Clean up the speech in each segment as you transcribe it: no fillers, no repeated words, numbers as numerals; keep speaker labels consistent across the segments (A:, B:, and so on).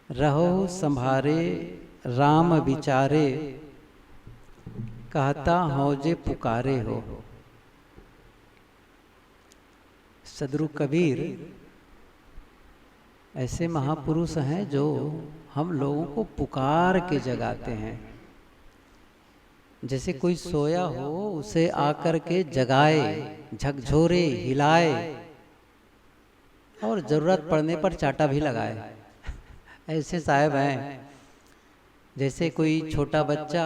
A: रहो संभारे राम विचारे, कहता हो जे पुकारे हो। सदगुरु कबीर ऐसे महापुरुष हैं जो हम लोगों को पुकार के जगाते हैं। जैसे कोई सोया हो उसे आकर के जगाए, झकझोरे, हिलाए और जरूरत पड़ने पर चाटा भी लगाए। ऐसे साहब हैं। जैसे कोई छोटा बच्चा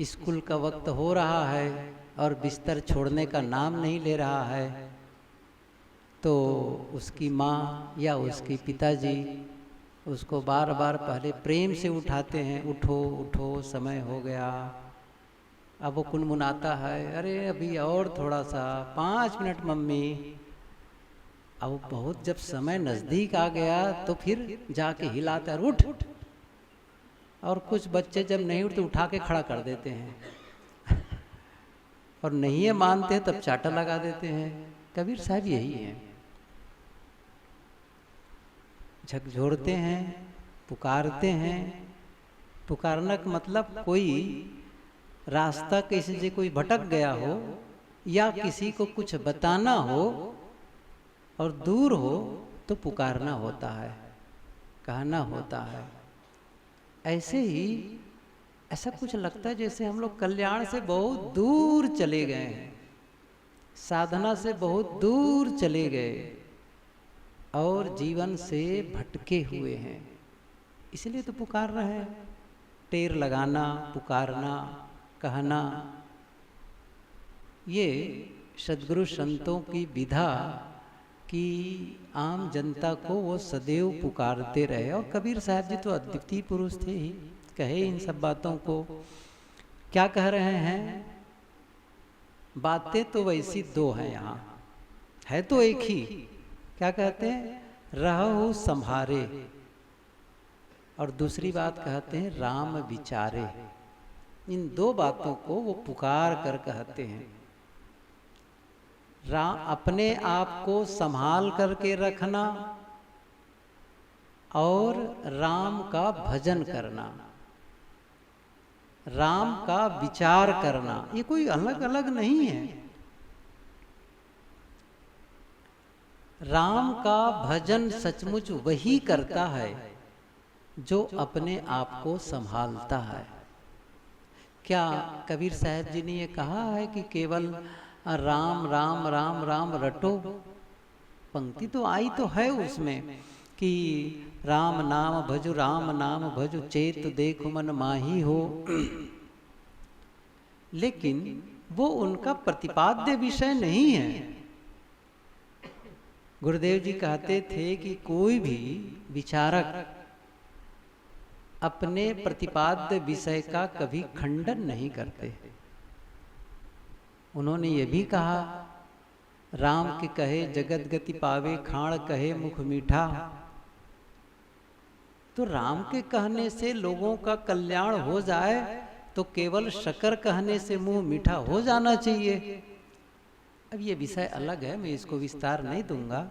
A: स्कूल का वक्त हो रहा है और बिस्तर छोड़ने का नाम नहीं ले रहा है, तो उसकी माँ या उसकी पिताजी उसको बार बार पहले प्रेम से उठाते हैं, उठो उठो समय हो गया। अब वो कुनमुनाता है, अरे अभी और थोड़ा सा, 5 मिनट मम्मी। अब बहुत जब समय नज़दीक आ गया तो फिर जाके हिलाता है, उठ। और कुछ बच्चे जब नहीं उठते उठा के खड़ा कर देते हैं और नहीं है मानते तब चाटा लगा देते हैं। कबीर साहब यही है, झकझोरते हैं, पुकारते हैं। पुकारना का मतलब कोई रास्ता किसी से कोई भटक गया हो या किसी को कुछ बताना हो और दूर हो तो पुकारना होता है, कहना होता है। ऐसे ही ऐसा कुछ लगता है जैसे हम लोग कल्याण से बहुत दूर चले गए हैं, साधना से बहुत दूर चले गए और जीवन से भटके हुए हैं। इसलिए तो पुकार रहे हैं। टेर लगाना, पुकारना, कहना, ये सद्गुरु संतों की विधा कि आम जनता को वो सदैव पुकारते रहे। और कबीर साहब जी तो अद्वितीय पुरुष थे ही, कहे इन सब बातों को। क्या कह रहे हैं? बातें तो वैसी दो हैं, यहाँ है तो एक ही। क्या कहते हैं? रहो संभारे, और दूसरी बात कहते हैं राम विचारे। इन दो बातों को वो पुकार कर कहते हैं। अपने आप को संभाल करके रखना और राम का भजन करना, राम का विचार करना, ये कोई अलग अलग नहीं है। राम का भजन सचमुच वही करता है जो अपने आप को संभालता है। क्या कबीर साहब जी ने ये कहा है कि केवल राम राम राम राम रटो? पंक्ति तो आई तो है उसमें कि राम नाम भजो, राम नाम भजो, चेत देखो मन माही हो। लेकिन वो उनका प्रतिपाद्य विषय नहीं है। गुरुदेव जी कहते थे कि कोई भी विचारक अपने प्रतिपाद्य विषय का कभी खंडन नहीं करते। उन्होंने ये भी कहा, राम के कहे जगत गति पावे, खाण कहे मुख मीठा। तो राम के कहने से लोगों का कल्याण हो जाए तो केवल शकर कहने से मुंह मीठा हो जाना चाहिए। अब ये विषय अलग है, मैं इसको विस्तार नहीं दूंगा।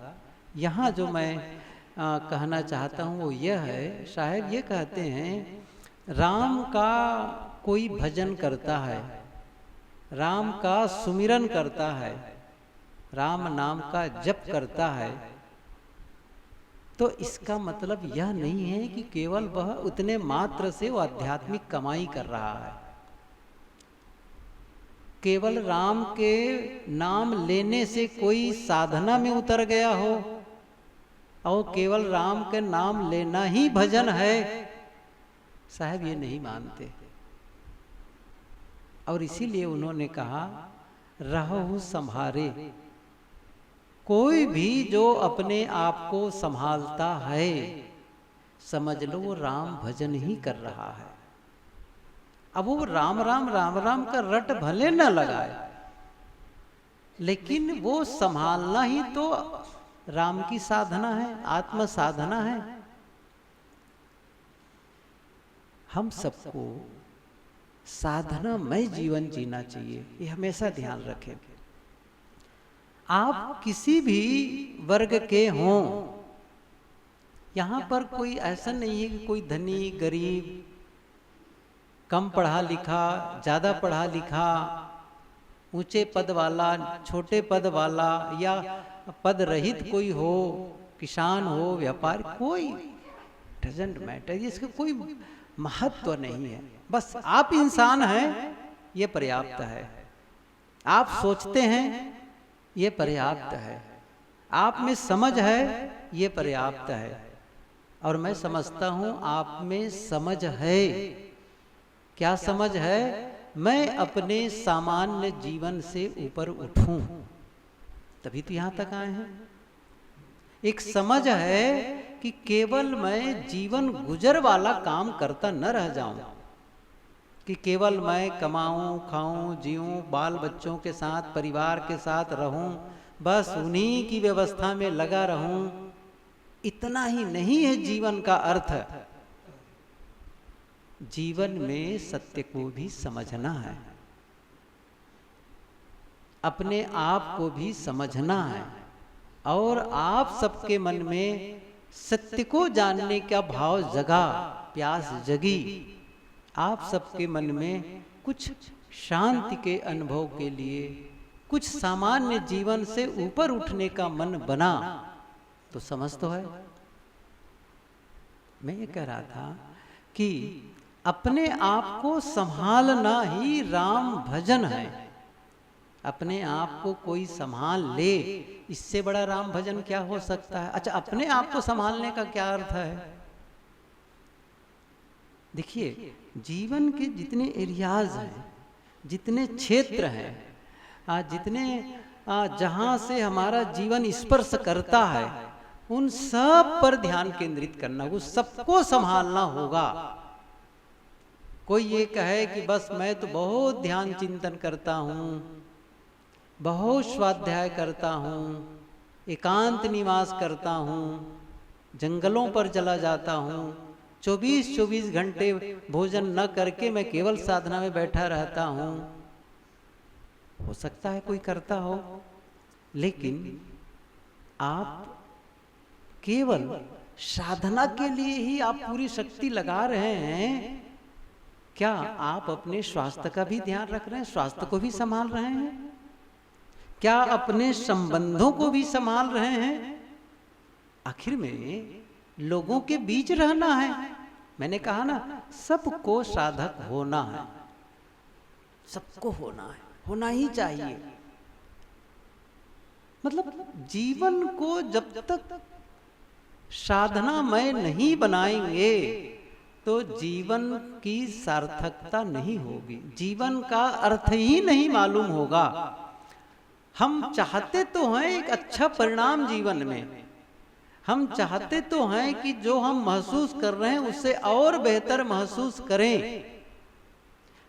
A: यहाँ जो मैं कहना चाहता हूँ वो यह है, साहब ये कहते हैं राम का कोई भजन करता है, राम का सुमिरन करता है, राम नाम का जप करता है, तो इसका मतलब यह नहीं है कि केवल वह उतने मात्र से वो आध्यात्मिक कमाई कर रहा है। केवल राम के नाम लेने से कोई साधना में उतर गया हो और केवल राम के नाम लेना ही भजन है, साहब ये नहीं मानते। और इसीलिए उन्होंने कहा रहो संभारे। कोई भी जो अपने आप को संभालता है समझ लो वो राम भजन ही कर रहा है। अब वो राम राम राम राम का रट भले न लगाए, लेकिन वो संभालना ही तो राम की साधना है, आत्म साधना है। हम सबको साधनामय जीवन जीना चाहिए, ये हमेशा ध्यान रखें। आप किसी भी वर्ग के हों, यहाँ पर कोई ऐसा नहीं है कि कोई धनी गरीब, कम पढ़ा लिखा, ज़्यादा पढ़ा लिखा, ऊंचे पद वाला, छोटे पद वाला, या पद रहित कोई हो, किसान हो, व्यापारी, कोई डजंट मैटर, इसका कोई महत्व नहीं है। बस आप इंसान हैं, ये पर्याप्त है। आप सोचते हैं, ये पर्याप्त है। आप में समझ है, ये पर्याप्त है। और मैं समझता हूं आप में समझ है। क्या समझ है? मैं अपने सामान्य जीवन से ऊपर उठूं, तभी तो यहां तक आए हैं। एक समझ है कि केवल मैं जीवन गुजर वाला काम करता न रह जाऊं, कि केवल मैं कमाऊं, खाऊं, जीऊं, बाल बच्चों के साथ, परिवार के साथ रहूं, बस उन्हीं की व्यवस्था में लगा रहूं। इतना ही नहीं है जीवन का अर्थ। जीवन में सत्य को भी समझना है, अपने आप को भी समझना है, और आप सबके मन में सत्य को जानने का भाव जगा, प्यास जगी। आप सबके मन में कुछ शांति के अनुभव के लिए, कुछ सामान्य जीवन से ऊपर उठने का मन बना, तो समझ तो है। मैं ये कह रहा था कि अपने आप को संभालना ही राम भजन है। अपने आप को कोई संभाल ले, इससे बड़ा राम भजन क्या हो सकता है? अच्छा, अपने आप को संभालने का क्या अर्थ है? देखिए, जीवन के जितने एरियाज हैं, जितने क्षेत्र हैं, जितने जहां से हमारा जीवन स्पर्श करता है, उन सब पर ध्यान केंद्रित करना, उस सबको संभालना होगा। कोई ये कहे कि बस मैं तो बहुत ध्यान चिंतन करता हूँ, बहुत स्वाध्याय करता हूँ, एकांत निवास करता हूँ, जंगलों पर चला जाता हूँ, 24-24 घंटे भोजन न करके मैं केवल साधना में बैठा रहता हूँ। हो सकता है कोई करता हो, लेकिन आप केवल साधना के लिए ही आप पूरी शक्ति लगा रहे हैं। क्या आप अपने स्वास्थ्य का भी ध्यान रख रहे हैं? स्वास्थ्य को भी संभाल रहे हैं? क्या अपने संबंधों को भी संभाल रहे हैं? आखिर में लोगों के बीच रहना है। मैंने कहा ना, सबको साधक होना है, सबको होना है, होना ही चाहिए। मतलब जीवन को जब तक साधना में नहीं बनाएंगे तो जीवन की सार्थकता नहीं होगी, जीवन का अर्थ ही नहीं मालूम होगा। हम चाहते तो हैं एक अच्छा परिणाम जीवन में, हम चाहते तो हैं कि जो हम महसूस कर रहे हैं उससे और बेहतर महसूस करें,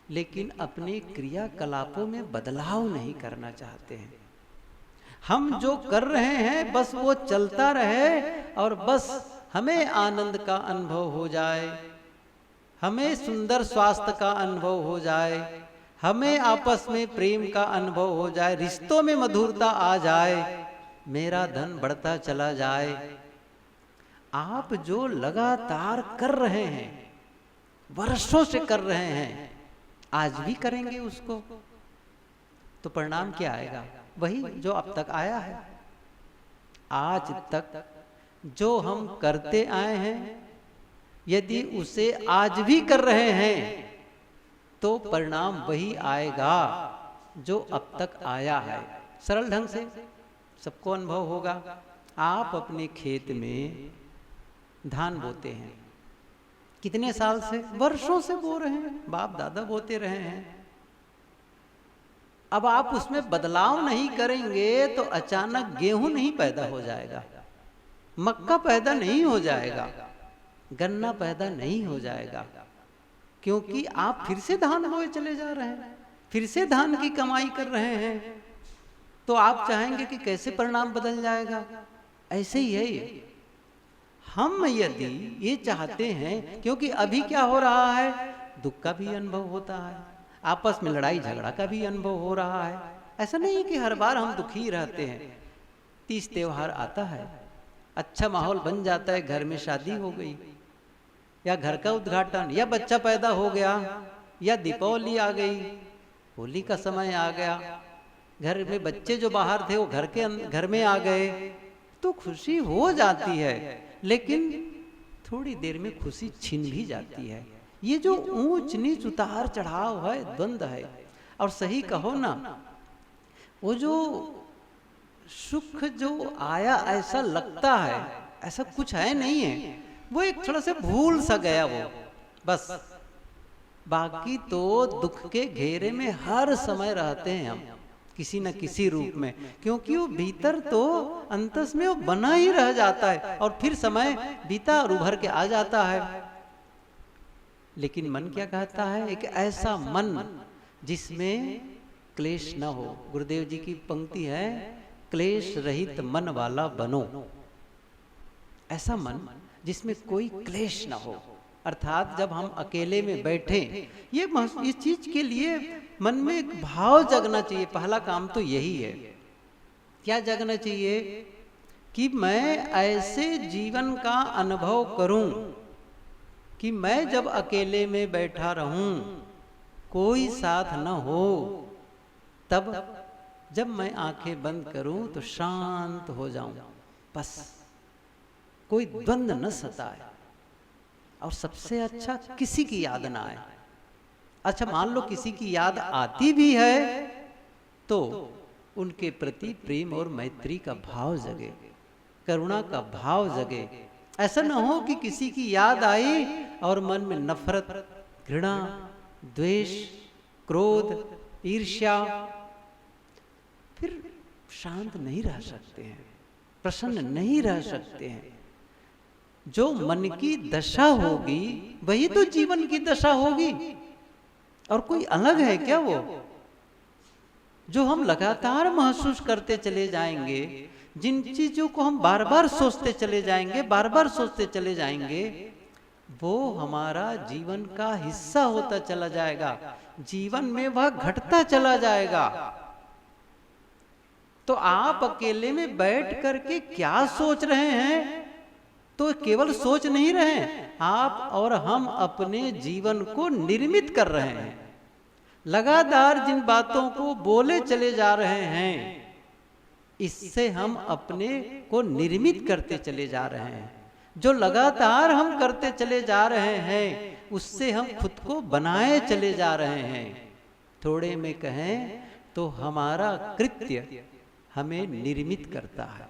A: लेकिन अपने क्रियाकलापों में बदलाव नहीं करना चाहते हैं। हम जो कर रहे हैं बस वो चलता रहे, और बस हमें आनंद का अनुभव हो जाए, हमें सुंदर स्वास्थ्य का अनुभव हो जाए, हमें आपस में प्रेम का अनुभव हो जाए, रिश्तों में मधुरता आ जाए, मेरा धन बढ़ता चला जाए। आप जो लगातार कर रहे हैं, वर्षों से कर रहे हैं, आज भी करेंगे उसको, तो परिणाम क्या आएगा? वही जो अब तक आया है। आज तक जो हम करते आए हैं, यदि उसे आज भी कर रहे हैं तो परिणाम वही आएगा जो अब तक आया है। सरल ढंग से सबको अनुभव होगा। आप अपने खेत में धान बोते हैं, कितने साल से? वर्षों से बो रहे हैं, बाप दादा बोते रहे हैं। अब आप उसमें बदलाव नहीं करेंगे तो अचानक गेहूं नहीं पैदा हो जाएगा, मक्का पैदा नहीं हो जाएगा, गन्ना पैदा नहीं हो जाएगा, क्योंकि आप फिर से धान बोए चले जा रहे हैं, फिर से धान की कमाई कर रहे हैं। तो आप चाहेंगे कि कैसे परिणाम बदल जाएगा? ऐसे ही है ये। हम यदि ये चाहते हैं, क्योंकि अभी क्या हो रहा है, दुख का भी अनुभव होता है, आपस में लड़ाई झगड़ा का भी अनुभव हो रहा है। ऐसा नहीं कि हर बार हम दुखी रहते हैं। तीज त्योहार आता है, अच्छा माहौल बन जाता है, घर में शादी हो गई या घर का उद्घाटन या बच्चा पैदा हो गया या दीपावली आ गई, होली का समय आ गया, घर में बच्चे जो बाहर थे वो घर में आ गए, तो खुशी हो जाती है। लेकिन थोड़ी देर में खुशी छिन भी जाती है। ये जो ऊंच नीच उतार चढ़ाव है, द्वंद है। और सही कहो ना, वो जो सुख जो आया ऐसा लगता है, ऐसा कुछ है नहीं है, वो एक थोड़ा सा भूल सा गया वो बस। बाकी तो दुख के घेरे में हर समय रहते हैं हम किसी न किसी रूप में, क्योंकि वो भीतर तो अंतस में वो बना ही रह जाता है और फिर समय बीता और उभर के आ जाता है। लेकिन मन क्या कहता है? एक ऐसा मन जिसमें क्लेश न हो। गुरुदेव जी की पंक्ति है, क्लेश रहित मन वाला बनो। ऐसा मन जिसमें कोई क्लेश न हो। अर्थात जब हम अकेले में बैठे, ये इस चीज के लिए मन में एक भाव जगना चाहिए। पहला काम तो यही है। क्या जगना चाहिए? कि मैं ऐसे जीवन का अनुभव करूं कि मैं जब अकेले में बैठा रहूं, कोई साथ न हो, तब जब मैं आंखें बंद करूं तो शांत हो जाऊं, बस कोई द्वंद न सताए। और सबसे अच्छा किसी की याद ना आए। अच्छा मान लो किसी की याद आती भी है तो उनके प्रति प्रेम और मैत्री का भाव जगे, करुणा का भाव जगे। ऐसा न हो कि किसी की याद आई और मन में नफरत, घृणा, द्वेष, क्रोध, ईर्ष्या, फिर शांत नहीं रह सकते हैं, प्रसन्न नहीं रह सकते हैं। जो मन की दशा होगी वही तो जीवन की दशा होगी, और कोई अलग है क्या वो? जो हम लगातार महसूस करते चले जाएंगे, जिन चीजों को हम बार बार सोचते चले जाएंगे, बार बार सोचते चले जाएंगे, वो हमारा जीवन का हिस्सा होता चला जाएगा, जीवन में वह घटता चला जाएगा। तो आप अकेले में बैठ करके क्या सोच रहे हैं? तो केवल सोच नहीं रहे, आप और हम अपने जीवन को निर्मित कर रहे हैं। लगातार जिन बातों को बोले चले जा रहे हैं, इससे हम अपने को निर्मित करते चले जा रहे हैं। जो लगातार हम करते चले जा रहे हैं, उससे हम खुद को बनाए चले जा रहे हैं। थोड़े में कहें तो हमारा कृत्य हमें निर्मित करता है।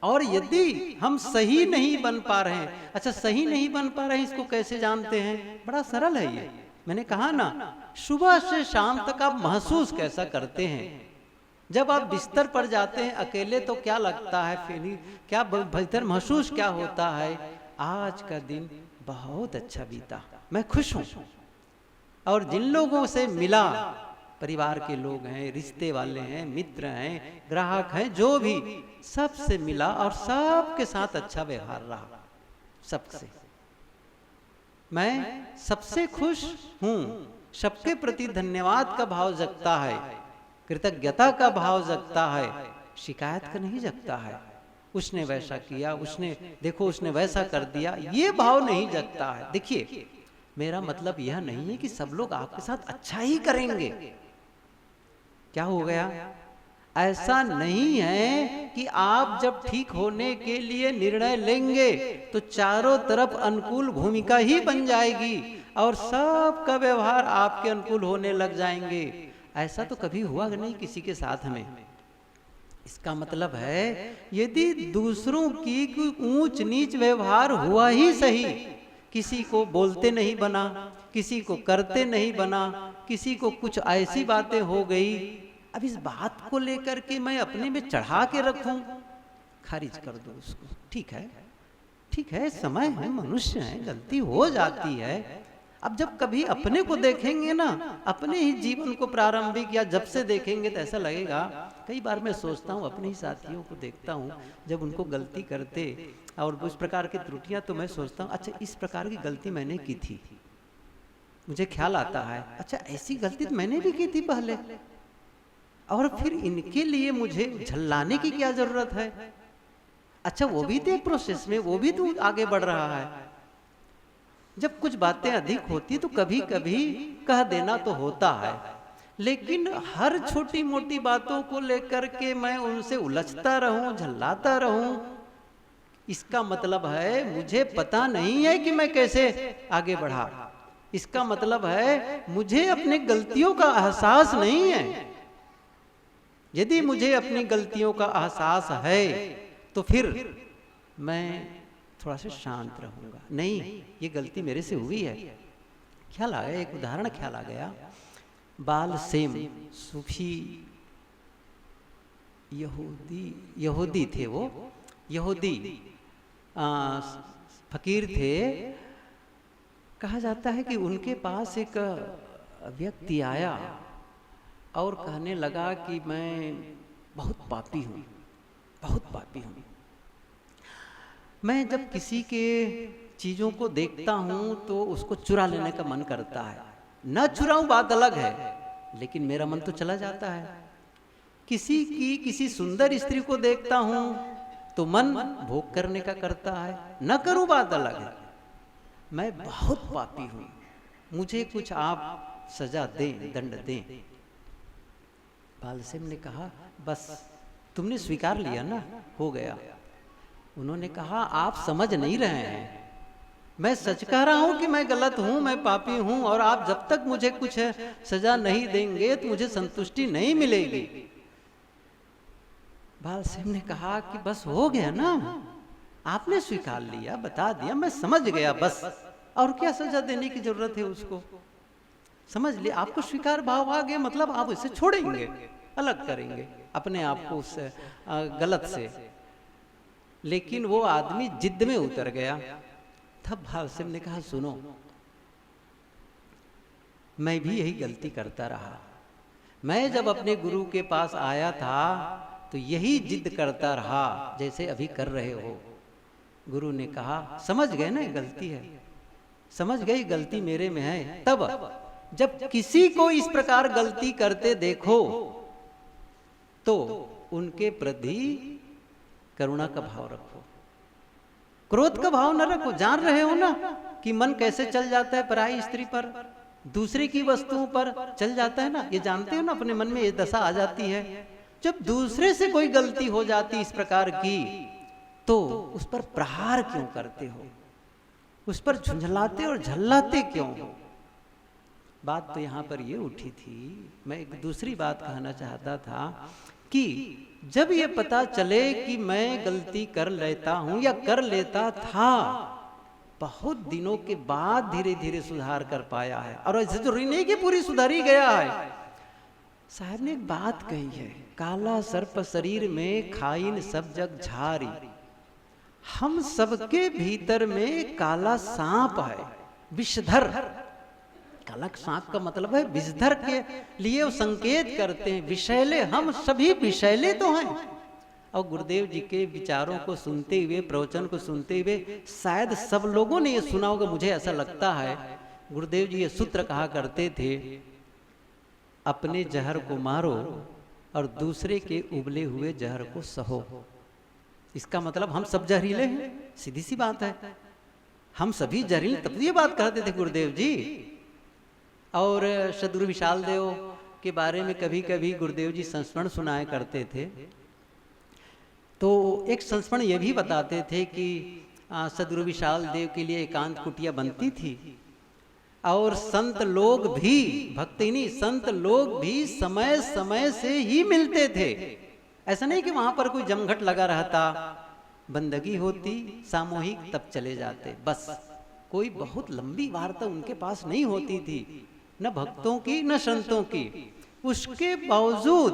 A: और यदि हम सही नहीं बन पा रहे हैं, अच्छा सही नहीं बन पा रहे हैं, इसको कैसे जानते हैं? बड़ा सरल है ये। मैंने कहा ना, सुबह से शाम तक आप महसूस कैसा करते हैं? जब आप बिस्तर पर जाते हैं अकेले तो क्या लगता है? फीलिंग क्या भीतर महसूस क्या होता है? आज का दिन बहुत अच्छा बीता, मैं खुश हूं। और जिन लोगों से मिला, परिवार के लोग हैं, रिश्ते वाले हैं, मित्र हैं, ग्राहक हैं, जो भी, सबसे मिला और सबके साथ अच्छा व्यवहार रहा। सबसे मैं सबसे खुश हूं। सबके प्रति धन्यवाद का भाव जगता है, कृतज्ञता का भाव जगता है, शिकायत का नहीं जगता है। उसने वैसा किया, उसने देखो उसने वैसा कर दिया, ये भाव नहीं जगता है। देखिए मेरा मतलब यह नहीं है कि सब लोग आपके साथ अच्छा ही करेंगे। क्या हो गया? ऐसा नहीं है कि आप जब ठीक होने के लिए निर्णय लेंगे तो चारों तरफ अनुकूल भूमिका ही बन जाएगी और सबका व्यवहार आपके अनुकूल होने लग जाएंगे। ऐसा तो कभी हुआ नहीं किसी के साथ में। इसका मतलब है यदि दूसरों की ऊंच नीच व्यवहार हुआ ही सही, किसी को बोलते नहीं बना, किसी को करते नहीं बना, किसी को कुछ ऐसी बातें हो गई, अब इस बात को लेकर के मैं अपने में चढ़ा के रखूं, खारिज कर दो उसको। ठीक है, ठीक है, समय है, मनुष्य है, गलती हो जाती है। अब जब कभी अपने को देखेंगे ना, अपने ही जीवन को प्रारंभिक या जब से देखेंगे तो ऐसा लगेगा। कई बार मैं सोचता हूँ, अपने ही साथियों को देखता हूँ जब उनको गलती करते और उस प्रकार की त्रुटियां, तो मैं सोचता हूँ अच्छा इस प्रकार की गलती मैंने की थी। मुझे ख्याल आता है अच्छा ऐसी गलती तो मैंने भी की थी पहले, और फिर इनके लिए मुझे झल्लाने की क्या जरूरत है? अच्छा वो भी तो एक प्रोसेस में, वो भी तो आगे बढ़ रहा है। जब कुछ बातें अधिक होती तो कभी कभी कह देना तो होता है, लेकिन हर छोटी मोटी बातों को लेकर के मैं उनसे उलझता रहूं, झल्लाता रहूं, इसका मतलब है मुझे पता नहीं है कि मैं कैसे आगे बढ़ा। इसका मतलब है मुझे अपनी गलतियों का एहसास नहीं है। यदि मुझे अपनी गलतियों का एहसास है तो फिर मैं थोड़ा सा शांत रहूंगा। नहीं, ये गलती मेरे से हुई है। ख्याल आ गया, एक उदाहरण ख्याल आ गया। बाल सेम सूफी यहूदी थे, वो यहूदी फकीर थे। कहा जाता है कि उनके पास एक व्यक्ति आया और कहने लगा कि मैं बहुत पापी हूँ, बहुत पापी हूँ। मैं जब किसी के चीज़ों को देखता हूँ तो उसको चुरा लेने का मन करता है। न चुराऊं बात अलग है, लेकिन मेरा मन तो चला जाता है। किसी सुंदर स्त्री को देखता हूँ तो मन भोग करने का करता है। न करूं बात अलग है। मैं बहुत पापी हूँ, मुझे कुछ आप सजा दें, दंड दें। बालसेम ने कहा बस तुमने स्वीकार लिया ना, हो गया। उन्होंने कहा आप समझ नहीं रहे हैं, मैं सच कह रहा हूं कि मैं गलत हूं, मैं पापी हूं, और आप जब तक मुझे कुछ सजा नहीं देंगे तो मुझे संतुष्टि नहीं मिलेगी। बालसेम ने कहा कि बस हो गया ना, आपने स्वीकार लिया, बता दिया, मैं समझ गया, बस और क्या सजा देने की जरूरत है उसको। समझ लिया, आपको स्वीकार भाव आ गया, मतलब आप इसे छोड़ेंगे, अलग करेंगे अपने आप को उस गलत से। लेकिन वो आदमी जिद में उतर गया। तब बालसेम ने कहा सुनो, मैं भी यही गलती करता रहा। मैं जब अपने गुरु के पास आया था तो यही जिद करता रहा जैसे अभी कर रहे हो। गुरु ने कहा समझ गए ना, गलती है, समझ गई गलती मेरे में है। तब जब किसी को इस प्रकार गलती करते देखो तो उनके प्रति करुणा का भाव रखो, क्रोध का भाव न रखो। जान रहे हो ना कि मन कैसे चल जाता है पराई स्त्री पर, दूसरे की वस्तुओं पर चल जाता है ना, ये जानते हो ना, अपने मन में ये दशा आ जाती है। जब दूसरे से कोई गलती हो जाती इस प्रकार की तो उस पर प्रहार क्यों करते हो, उस पर झुंझलाते और झल्लाते क्यों हो। बात तो यहाँ पर ये उठी थी। मैं एक दूसरी बात कहना चाहता था कि जब ये पता चले कि मैं गलती कर लेता हूं या कर लेता था, बहुत दिनों के बाद धीरे धीरे सुधार कर पाया है। और ऐसे जरूरी नहीं कि पूरी सुधारी गया है। साहब ने एक बात कही है, काला सर्प शरीर में खाइन सब जग झारी। हम सबके भीतर में काला सांप है, विषधर। काला सांप का मतलब है विषधर के लिए वो संकेत करते हैं, विषैले, हम सभी विषैले तो हैं। और गुरुदेव जी के विचारों को सुनते हुए, प्रवचन को सुनते हुए शायद सब लोगों ने ये सुना होगा, मुझे ऐसा लगता है। गुरुदेव जी ये सूत्र कहा करते थे, अपने जहर को मारो और दूसरे के उबले हुए जहर को सहो। इसका मतलब हम सब जहरीले हैं, सीधी सी बात है, हम सभी जहरीले। तब ये बात कहते थे गुरुदेव जी। और सद्गुरु विशाल देव के बारे में कभी कभी गुरुदेव जी संस्मरण सुनाया करते थे। तो एक संस्मरण ये भी बताते थे कि सद्गुरु विशाल देव के लिए एकांत कुटिया बनती थी और संत लोग भी, भक्त ही नहीं, संत लोग भी समय समय से ही मिलते थे। ऐसा नहीं कि वहां पर कोई जमघट लगा रहता, बंदगी होती सामूहिक तब चले जाते, बस। कोई बहुत लंबी वार्ता उनके पास नहीं होती थी, न भक्तों की न संतों की। उसके बावजूद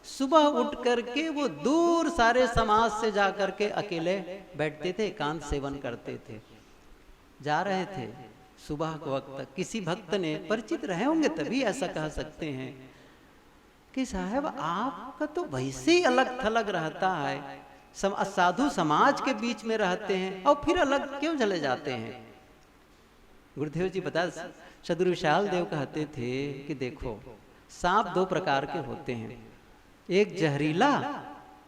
A: सुबह उठ करके वो दूर सारे समाज से जा करके अकेले बैठते थे, एकांत सेवन करते थे। जा रहे थे सुबह के वक्त, किसी भक्त ने, परिचित रहे होंगे तभी ऐसा कह सकते हैं कि साहब आपका तो वैसे ही अलग थलग रहता है, साधु समाज के बीच में रहते हैं और फिर अलग क्यों चले जाते हैं। गुरुदेव जी बता, सद्गुरु विशाल देव कहते थे कि देखो, सांप दो प्रकार के होते हैं, एक जहरीला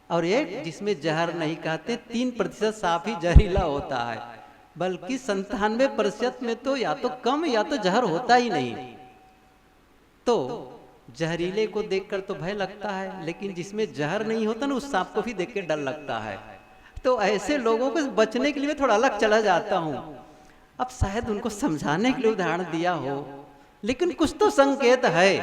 A: और एक जिसमें जहर नहीं कहते 3% साफ ही जहरीला होता है, बल्कि 97% में तो या तो कम या तो जहर होता ही नहीं। तो जहरीले को देखकर तो भय लगता है, लेकिन जिसमें जहर नहीं होता ना उस सांप को भी देख के डर लगता है। तो ऐसे लोगों को बचने के लिए थोड़ा अलग चला जाता हूँ। अब शायद उनको समझाने के लिए उदाहरण दिया हो, लेकिन कुछ तो संकेत है,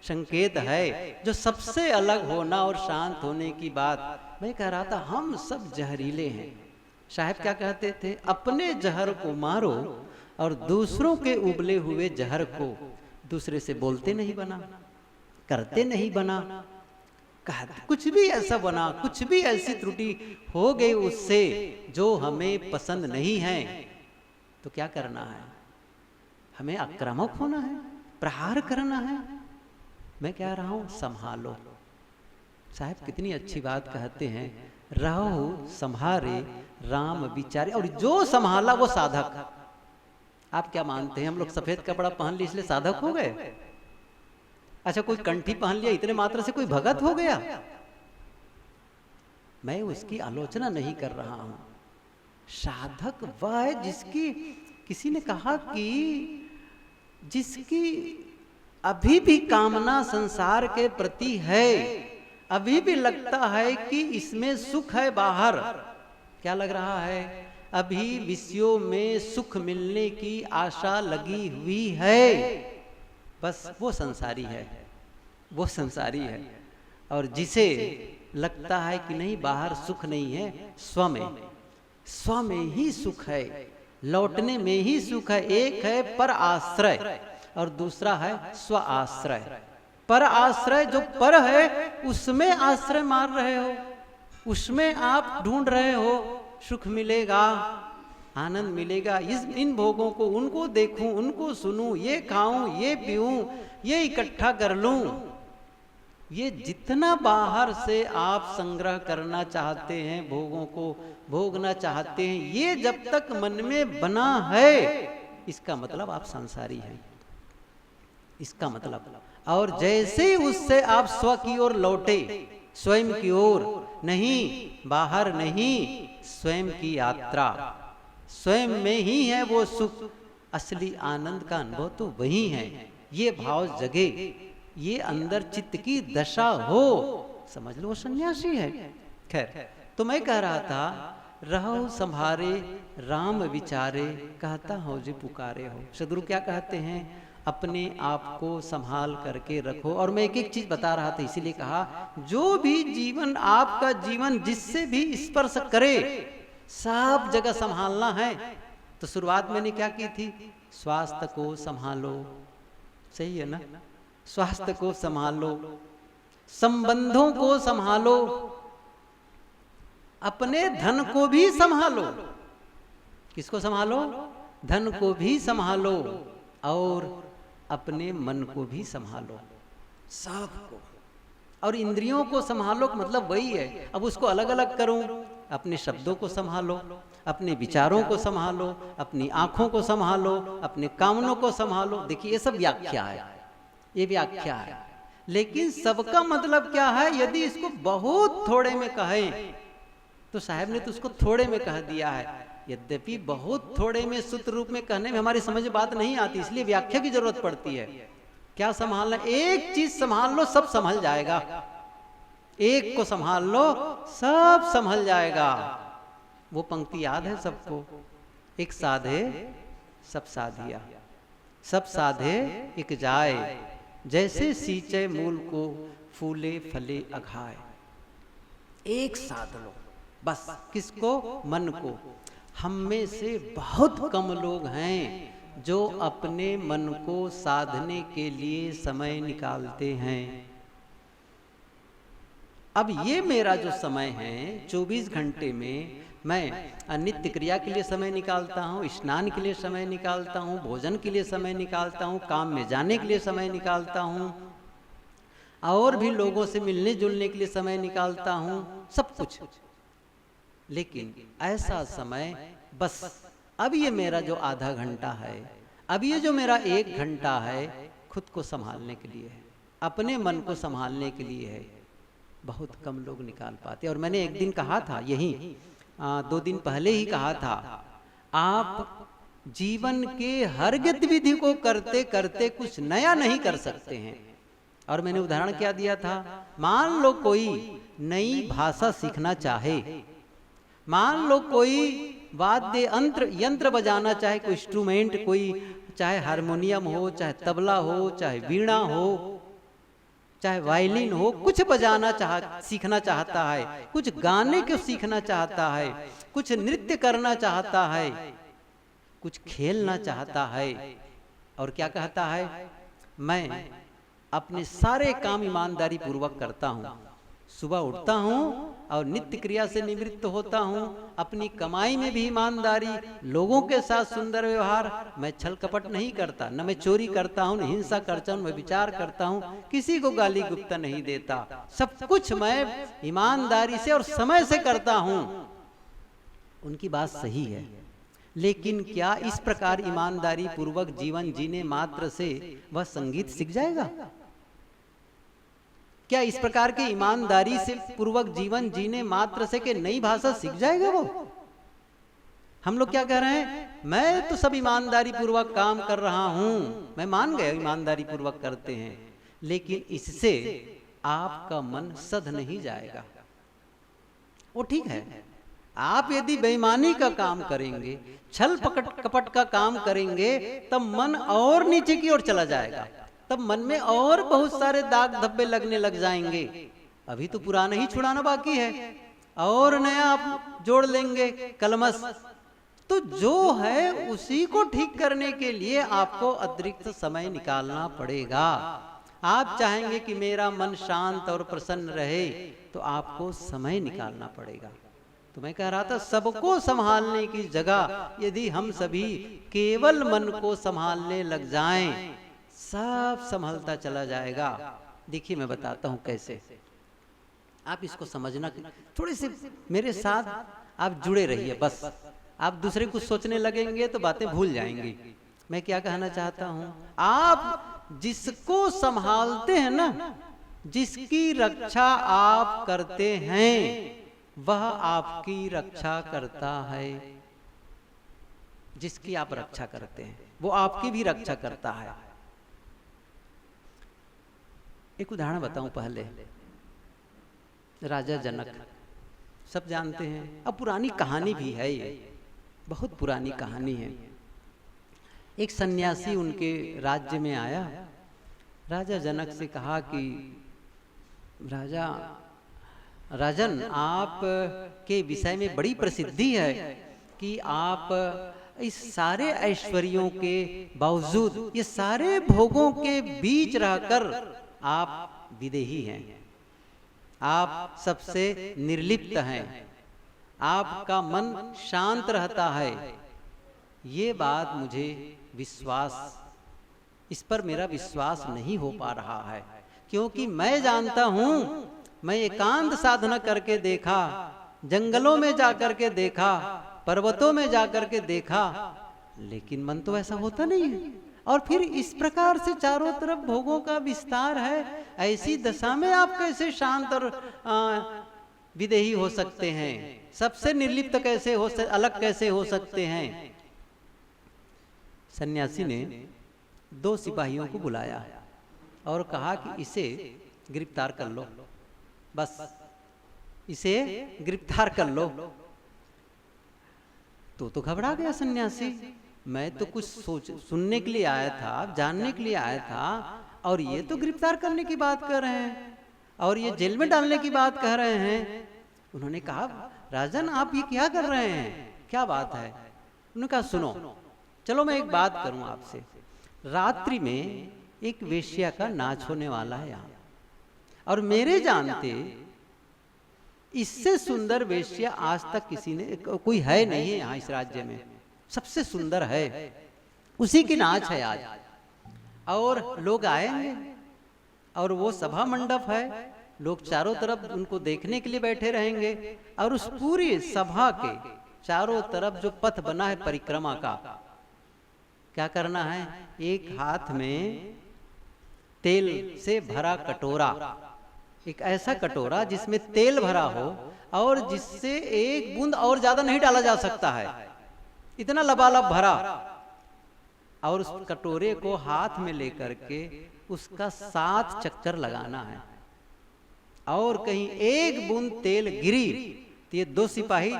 A: संकेत है जो सबसे अलग होना और शांत होने की बात। मैं कह रहा था हम सब जहरीले हैं। साहब क्या कहते थे, अपने जहर को मारो और दूसरों के उबले हुए जहर को दूसरे से बोलते नहीं बना, करते नहीं बना, कहते कुछ भी ऐसा बना, कुछ भी ऐसी त्रुटि हो गई उससे जो हमें पसंद नहीं है, तो क्या करना है, हमें आक्रामक होना है, प्रहार करना है। मैं कह रहा हूं संभालो। साहब कितनी अच्छी बात कहते हैं, रहो संभारे राम विचारे। और जो संभाला वो साधक। आप क्या मानते हैं, हम लोग सफेद कपड़ा पहन लिए इसलिए साधक हो गए? अच्छा, कोई कंठी पहन लिया इतने मात्र से कोई भगत हो गया? मैं उसकी आलोचना नहीं कर रहा हूं। साधक वह है जिसकी, किसी ने कहा कि जिसकी अभी भी कामना संसार के प्रति है, अभी भी लगता है कि इसमें सुख है बाहर। क्या लग रहा है? अभी विषयों में सुख मिलने की आशा लगी हुई है। बस वो संसारी है, वो संसारी है। और जिसे लगता है कि नहीं बाहर सुख नहीं है, स्व में ही सुख है, लौटने में ही सुख है। एक है पर आश्रय और दूसरा है स्व आश्रय। पर आश्रय जो पर है उसमें आश्रय मार रहे हो, उसमें आप ढूंढ रहे हो सुख मिलेगा, आनंद मिलेगा। इन भोगों को, उनको देखूं, उनको सुनूं, ये खाऊं, ये पीऊं, ये इकट्ठा कर लूं। ये जितना बाहर से आप संग्रह करना चाहते हैं, भोगों को भोगना चाहते हैं, ये जब तक मन में बना है, इसका मतलब आप संसारी हैं, इसका मतलब। और जैसे ही उससे आप स्व की ओर लौटे, स्वयं की ओर नहीं, बाहर नहीं, स्वयं की यात्रा, स्वयं में ही है वो सुख, असली आनंद का अनुभव तो वही है। ये भाव जगे, ये अंदर चित्त की दशा हो, समझ लो वो सन्यासी है। खैर, तो मैं कह रहा था, रहो संभारे राम विचारे, कहता हो जो पुकारे हो। सदगुरु क्या कहते हैं, अपने आप को संभाल करके रखो। और मैं एक एक चीज बता रहा था, इसीलिए कहा जो भी जीवन, आपका जीवन जिससे भी स्पर्श करे, सब जगह संभालना है। तो शुरुआत मैंने क्या की थी, स्वास्थ्य को संभालो, सही है ना? स्वास्थ्य को संभालो, संबंधों को संभालो, अपने धन को भी संभालो। किसको संभालो? धन को भी संभालो और अपने मन को भी संभालो, सबको। और इंद्रियों को संभालो मतलब वही है। अब उसको अलग अलग करूं, अपने शब्दों को संभालो, अपने विचारों को संभालो, अपनी आंखों को संभालो, अपने कामनों को संभालो। देखिए ये सब व्याख्या है, ये व्याख्या है। लेकिन सबका मतलब क्या है? यदि इसको बहुत थोड़े में कहें, तो साहब ने तो उसको थोड़े में कह दिया है। यद्यपि बहुत थोड़े में सूत्र रूप में कहने में हमारी समझ बात नहीं आती, इसलिए व्याख्या की जरूरत पड़ती है। क्या संभालना? एक चीज संभाल लो, सब संभल जाएगा। एक को संभाल लो, सब संभल जाएगा। वो पंक्ति याद है सबको, एक साधे सब साधिया, सब साधे एक जाए, जैसे सींचे मूल को फूले फले अघाए। एक साध लो बस। किसको? मन को। हम में से बहुत कम लोग हैं जो अपने मन को साधने के लिए समय निकालते हैं। अब ये मेरा जो समय है 24 घंटे में, मैं नित्य क्रिया के लिए समय निकालता हूँ, स्नान के लिए समय निकालता हूँ, भोजन के लिए समय निकालता हूँ, काम में जाने के लिए समय निकालता हूँ, और भी लोगों से मिलने जुलने के लिए समय निकालता हूँ, सब कुछ। लेकिन ऐसा समय बस अब ये मेरा जो आधा घंटा है, अब ये जो मेरा 1 घंटा है, खुद को संभालने के लिए है, अपने मन को संभालने के लिए है। बहुत कम लोग निकाल पाते। और मैंने एक दिन कहा था, यही 2 दिन पहले ही कहा था, आप जीवन के हर गतिविधि को करते करते कुछ नया नहीं कर सकते हैं। और मैंने उदाहरण क्या दिया था, मान लो कोई नई भाषा सीखना चाहे, मान लो कोई वाद्य यंत्र बजाना चाहे, कोई इंस्ट्रूमेंट, कोई चाहे हारमोनियम हो, चाहे तबला हो, चाहे वीणा हो, चाहे वायलिन हो, कुछ बजाना सीखना चाहता है, कुछ गाने को सीखना चाहता है, कुछ नृत्य करना चाहता है, कुछ खेलना चाहता है, और क्या कहता है, मैं अपने सारे काम ईमानदारी पूर्वक करता हूँ, सुबह उठता हूँ और नित्य क्रिया से निवृत्त होता हूँ, अपनी कमाई में भी ईमानदारी, लोगों के साथ सुंदर व्यवहार, मैं छल कपट नहीं करता, न मैं चोरी करता हूँ, न हिंसा करता हूँ, मैं विचार करता हूँ, किसी को गाली गुप्ता नहीं देता, सब कुछ मैं ईमानदारी से और समय से करता हूँ। उनकी बात सही है, लेकिन क्या इस प्रकार ईमानदारी पूर्वक जीवन जीने मात्र से वह संगीत सीख जाएगा? क्या इस प्रकार के ईमानदारी से पूर्वक जीवन जीने मात्र से के नई भाषा सीख जाएगा वो? हम लोग क्या कह रहे हैं, मैं तो सब ईमानदारी पूर्वक काम कर रहा हूं, मैं मान गया ईमानदारी पूर्वक करते हैं, लेकिन इससे आपका मन सध नहीं जाएगा। वो ठीक है, आप यदि बेईमानी का काम करेंगे, छल कपट का काम करेंगे, तब मन और नीचे की ओर चला जाएगा, तब मन में और बहुत सारे दाग धब्बे लगने लग जाएंगे। अभी तो पुराना ही छुड़ाना बाकी है, और नया आप जोड़ लेंगे कलमस। तो जो है उसी को ठीक करने के लिए आपको अतिरिक्त समय निकालना पड़ेगा। आप चाहेंगे कि मेरा मन शांत और प्रसन्न रहे, तो आपको समय निकालना पड़ेगा। तो मैं कह रहा था, सबको संभालने की जगह यदि हम सभी केवल मन को संभालने लग जाएं, सब संभलता चला जाएगा। देखिए मैं बताता हूं कैसे, आप इसको समझना, थोड़े से मेरे साथ आप जुड़े रहिए। बस आप दूसरे कुछ सोचने लगेंगे तो बातें भूल जाएंगे। मैं क्या कहना चाहता हूं, आप जिसको संभालते हैं ना, जिसकी रक्षा आप करते हैं, वह आपकी रक्षा करता है। जिसकी आप रक्षा करते हैं वो आपकी भी रक्षा करता है। एक उदाहरण बताऊं पहले, राजा जनक सब जानते हैं, अब पुरानी कहानी भी है, ये बहुत पुरानी कहानी है। एक सन्यासी उनके राज्य में आया, राजा जनक से कहा कि राजन, आप के विषय में बड़ी प्रसिद्धि है कि आप इस सारे ऐश्वर्यों के बावजूद, ये सारे भोगों के बीच रहकर आप विदेही हैं, आप सबसे निर्लिप्त हैं, आपका मन शांत रहता है। ये बात मुझे इस पर मेरा विश्वास नहीं हो पा रहा है, क्योंकि मैं जानता हूं, मैं एकांत साधना करके देखा, जंगलों में जाकर के देखा, पर्वतों में जाकर के देखा, लेकिन मन तो ऐसा होता नहीं है। और फिर इस प्रकार से चारों तरफ भोगों का विस्तार है, ऐसी दशा में आप कैसे शांत और विदेही हो सकते हैं? सबसे निर्लिप्त कैसे हो, अलग कैसे हो सकते हैं? सन्यासी ने 2 सिपाहियों को बुलाया और कहा कि इसे गिरफ्तार कर लो, बस इसे गिरफ्तार कर लो। तो घबरा गया सन्यासी, मैं तो कुछ सुनने के लिए आया था, जानने के लिए आया था, और ये तो गिरफ्तार करने की बात कर रहे हैं और ये जेल में डालने की बात कह रहे हैं। उन्होंने कहा, राजन आप ये क्या कर रहे हैं, क्या बात है? उन्होंने कहा, सुनो, चलो मैं एक बात करूं आपसे। रात्रि में एक वेश्या का नाच होने वाला है यहाँ, और मेरे जानते इससे सुंदर वेश्या आज तक किसी ने, कोई है नहीं है यहाँ इस राज्य में, सबसे सुंदर है, उसी की नाच है आज। और लोग आएंगे और वो सभा मंडप है, लोग चारों तरफ उनको देखने के लिए बैठे रहेंगे, और उस पूरी सभा के चारों तरफ जो पथ बना है परिक्रमा का, क्या करना है? एक हाथ में तेल से भरा कटोरा एक ऐसा कटोरा जिसमें तेल भरा हो और जिससे एक बूंद और ज्यादा नहीं डाला जा सकता है, इतना लबालब भरा, और उस कटोरे को हाथ में लेकर के उसका 7 चक्कर लगाना है, और कहीं एक बूंद तेल गिरी तो ये 2 सिपाही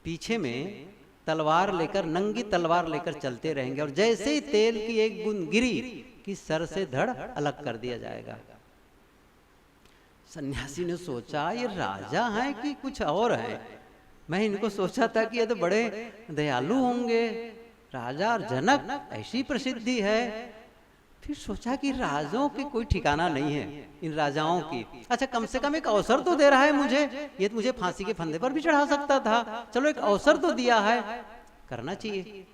A: पीछे में तलवार लेकर, नंगी तलवार लेकर चलते रहेंगे, और जैसे ही तेल की एक बूंद गिरी कि सर से धड़ अलग कर दिया जाएगा। सन्यासी ने सोचा ये राजा हैं कि कुछ और है। मैं इनको सोचा था कि ये तो बड़े दयालु होंगे, राजा और जनक ऐसी प्रसिद्धि है। फिर सोचा कि राजाओं के कोई ठिकाना नहीं है, इन राजाओं की। अच्छा, कम से कम एक अवसर तो दे रहा है मुझे, ये तो मुझे फांसी के फंदे पर भी चढ़ा सकता था, चलो एक अवसर तो दिया है, करना चाहिए।